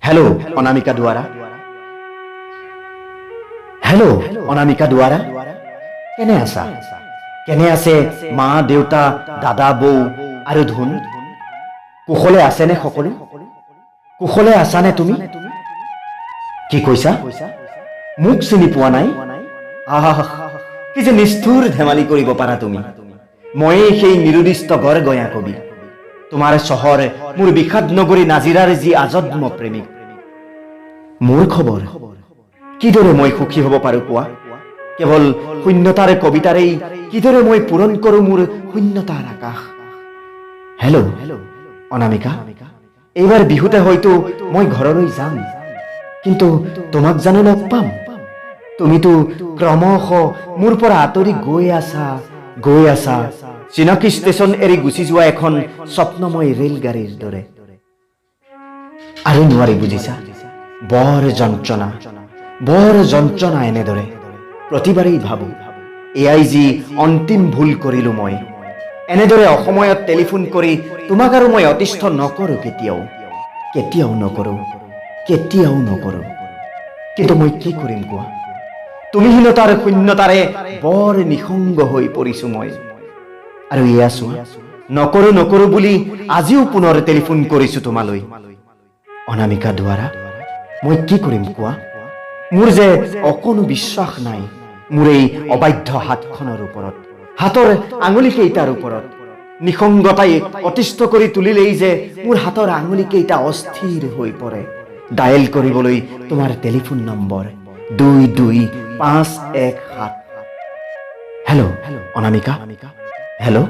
hello Anamika द्वारा hello Anamika द्वारा केने आसा केने आसे मा देउता दादा बौ आरो धुन कुशले आसेने सकलो कुशले आसाने तुमी কি কইছা মুখ চিনি পোৱা নাই আহ কি যে নিষ্ঠুৰ ধেমালি কৰিব পাৰা তুমি মই সেই নিৰুদিষ্ট ঘৰ গয়া কবি তোমাৰ চহৰ মোৰ বিখাত নগৰী নাজিৰাৰ যি আজন্ম প্ৰেমিক মোৰ খবৰ কিদৰে মই সুখী হ'ব পাৰো কোৱা কেৱল শূন্যতাৰ কবিতাৰেই কিদৰে মই পূৰণ কৰো মোৰ শূন্যতাৰ আকাশ হেল্ল' অনামিকা এইবাৰ বিহুতে হয়তো মই ঘৰলৈ যাম কিন্তু তোমাক জানো লগ পাম তুমিতো ক্ৰমশ মোৰ পৰা আঁতৰি গৈ আছা চিনাকি ষ্টেচন এৰি গুচি যোৱা এখন স্বপ্নময় ৰেলগাড়ীৰ দৰে আৰু নোৱাৰি বুজিছা বৰ যন্ত্ৰণা এনেদৰে প্ৰতিবাৰেই ভাবো এয়াই যি অন্তিম ভুল কৰিলো মই এনেদৰে অসময়ত টেলিফোন কৰি তোমাক আৰু মই অতিষ্ঠ নকৰো কেতিয়াও নকৰো কিন্তু মই কি কৰিম কোৱা তুমিহীনতাৰ শূন্যতাৰে বৰ নিসংগ হৈ পৰিছো মই আৰু এয়া চোৱা নকৰো বুলি আজিও পুনৰ টেলিফোন কৰিছো তোমালৈ অনামিকা দ্বাৰা মই কি কৰিম কোৱা মোৰ যে অকণো বিশ্বাস নাই মোৰ এই অবাধ্য হাতখনৰ ওপৰত হাতৰ আঙুলি কেইটাৰ ওপৰত নিসংগতাই অতিষ্ঠ কৰি তুলিলেই যে মোৰ হাতৰ আঙুলি কেইটা অস্থিৰ হৈ পৰে ডায়েল কৰিবলৈ তোমাৰ telephone number 22517 hello' Anamika hello'